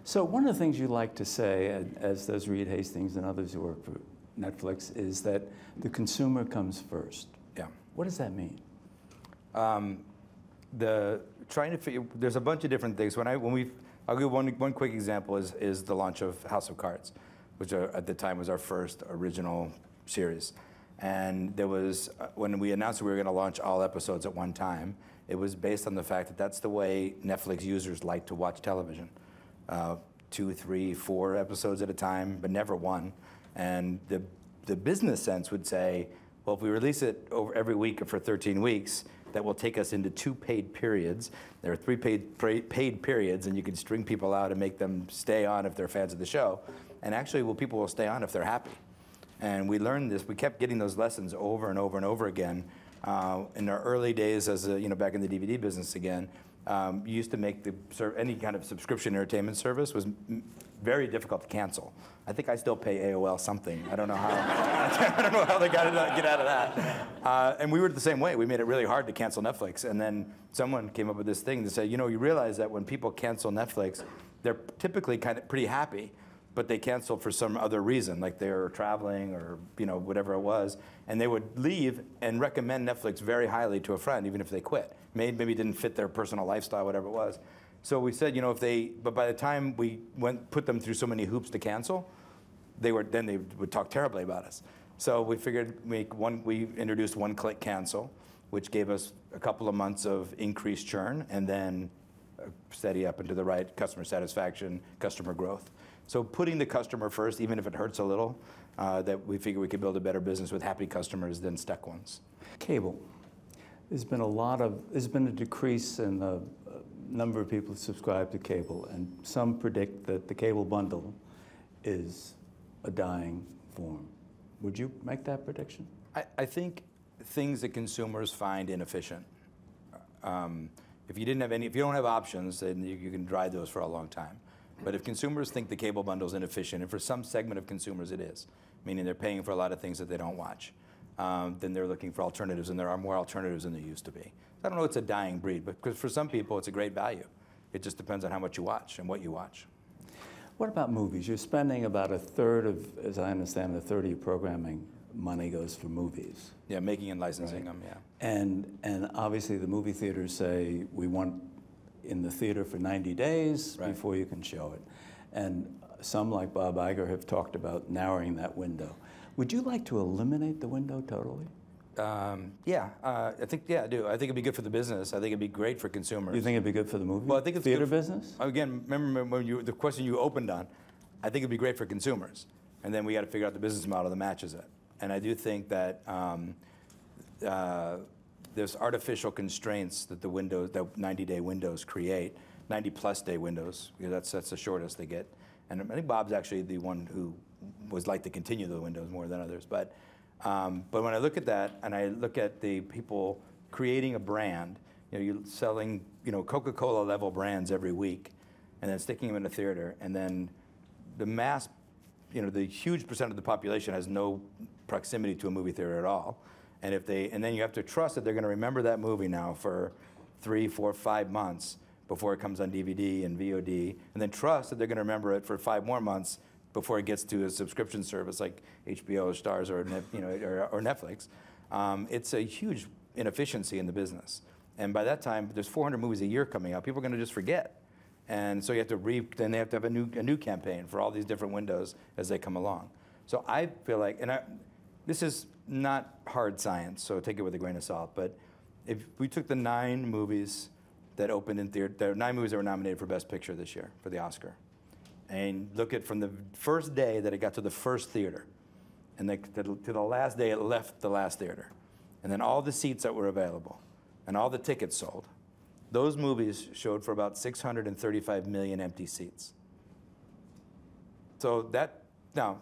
So one of the things you like to say, as does Reed Hastings and others who work for Netflix, is that the consumer comes first. Yeah. What does that mean? There's a bunch of different things. I'll give one quick example is the launch of House of Cards, which at the time was our first original series. And there was, when we announced that we were going to launch all episodes at one time, it was based on the fact that that's the way Netflix users like to watch television. 2, 3, 4 episodes at a time, but never one. And the business sense would say, well, if we release it over every week for 13 weeks, that will take us into 2 paid periods. There are 3 paid periods, and you can string people out and make them stay on if they're fans of the show. And actually, well, people will stay on if they're happy. And we learned this. We kept getting those lessons over and over and over again. In our early days, as back in the DVD business again, you used to make any kind of subscription entertainment service was very difficult to cancel. I think I still pay AOL something. I don't know how. I don't know how they got to get out of that. And we were the same way. We made it really hard to cancel Netflix. And then someone came up with this thing to say, you realize that when people cancel Netflix, they're typically kind of pretty happy, but they canceled for some other reason, like they were traveling or whatever it was, and they would leave and recommend Netflix very highly to a friend, even if they quit. Maybe didn't fit their personal lifestyle, whatever it was. So we said, but by the time we put them through so many hoops to cancel, they would talk terribly about us. So we figured we introduced one-click cancel, which gave us a couple of months of increased churn, and then steady up into the right customer satisfaction, customer growth. So putting the customer first, even if it hurts a little, that we figure we could build a better business with happy customers than stuck ones. Cable. There's been a decrease in the number of people who subscribe to cable, and some predict that the cable bundle is a dying form. Would you make that prediction? I think things that consumers find inefficient. If you don't have options, then you can ride those for a long time. But if consumers think the cable bundle is inefficient, and for some segment of consumers it is, meaning they're paying for a lot of things that they don't watch, then they're looking for alternatives, and there are more alternatives than there used to be. I don't know it's a dying breed, but because for some people it's a great value. It just depends on how much you watch and what you watch. What about movies? You're spending about a third of, as I understand, a third of your programming money goes for movies. Yeah, making and licensing them, yeah. And obviously the movie theaters say, we want in the theater for 90 days before you can show it. And some, like Bob Iger, have talked about narrowing that window. Would you like to eliminate the window totally? I do. I think it'd be good for the business. I think it'd be great for consumers. You think it'd be good for the movie? Well, I think it's theater good business? Again, remember when the question you opened on, I think it'd be great for consumers. And then we got to figure out the business model that matches it. And I do think that there's artificial constraints that the 90-day windows create, 90-plus day windows, because that's the shortest they get. And I think Bob's actually the one who was like to continue the windows more than others. But when I look at that, and I look at the people creating a brand, you're selling Coca-Cola level brands every week, and then sticking them in a theater, and then the mass, the huge percent of the population has no proximity to a movie theater at all. And then you have to trust that they're going to remember that movie now for 3, 4, 5 months before it comes on DVD and VOD, and then trust that they're going to remember it for 5 more months before it gets to a subscription service like HBO or Starz or Netflix. It's a huge inefficiency in the business. And by that time, there's 400 movies a year coming out. People are going to just forget. And so you have to then they have to have a new campaign for all these different windows as they come along. So I feel like, this is not hard science, so take it with a grain of salt, but if we took the 9 movies that opened in theater, there are 9 movies that were nominated for Best Picture this year for the Oscar, and look at from the first day that it got to the first theater, and to the last day it left the last theater, and then all the seats that were available, and all the tickets sold, those movies showed for about 635 million empty seats. So now,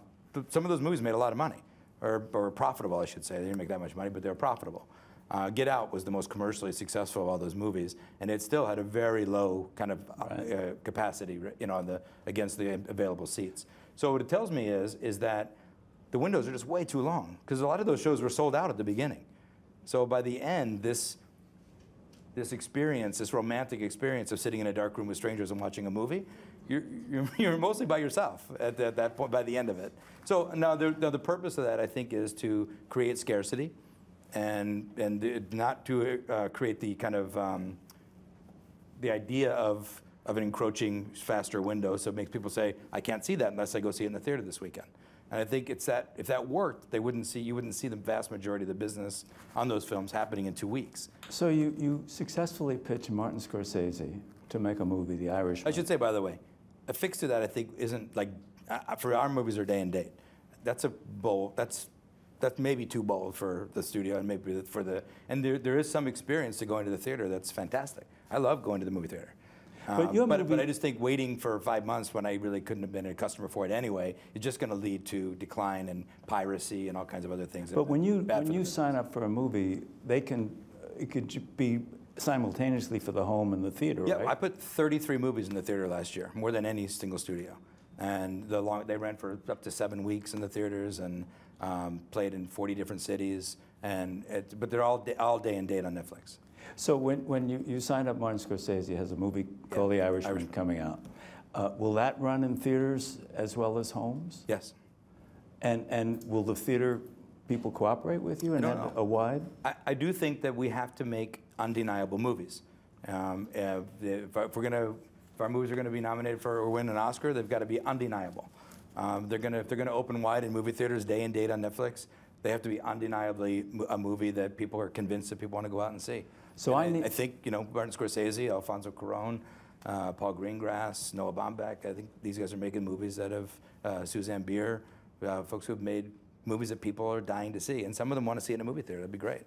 some of those movies made a lot of money. Or profitable, I should say. They didn't make that much money, but they were profitable. Get Out was the most commercially successful of all those movies, and it still had a very low kind of capacity, against the available seats. So what it tells me is that the windows are just way too long, because a lot of those shows were sold out at the beginning. So by the end, this experience, this romantic experience of sitting in a dark room with strangers and watching a movie, you're mostly by yourself at that point by the end of it. So now the purpose of that, I think, is to create scarcity, and not to create the kind of the idea of an encroaching faster window, so it makes people say, I can't see that unless I go see it in the theater this weekend. And I think it's that if that worked, you wouldn't see the vast majority of the business on those films happening in 2 weeks. So you successfully pitched Martin Scorsese to make a movie, The Irishman. I should say, by the way, a fix to that, I think, isn't like, for our movies are day and date. That's a bold, that's maybe too bold for the studio, and maybe for and there is some experience to going to the theater that's fantastic. I love going to the movie theater. But I just think waiting for 5 months when I really couldn't have been a customer for it anyway, it's just going to lead to decline and piracy and all kinds of other things. But when you sign up for a movie, it could be simultaneously for the home and the theater, yeah, right? I put 33 movies in the theater last year, more than any single studio. And they ran for up to 7 weeks in the theaters and played in 40 different cities. But they're all day and date on Netflix. So when you signed up, Martin Scorsese has a movie called The Irishman coming out. Will that run in theaters as well as homes? Yes. And will the theater people cooperate with you and have a wide? I do think that we have to make undeniable movies. If our movies are going to be nominated for or win an Oscar, they've got to be undeniable. If they're going to open wide in movie theaters day and date on Netflix, they have to be undeniably a movie that people are convinced that people want to go out and see. So I think Martin Scorsese, Alfonso Cuarón, Paul Greengrass, Noah Baumbach. I think these guys are making movies that have Suzanne Bier, folks who have made movies that people are dying to see, and some of them want to see it in a movie theater. That'd be great.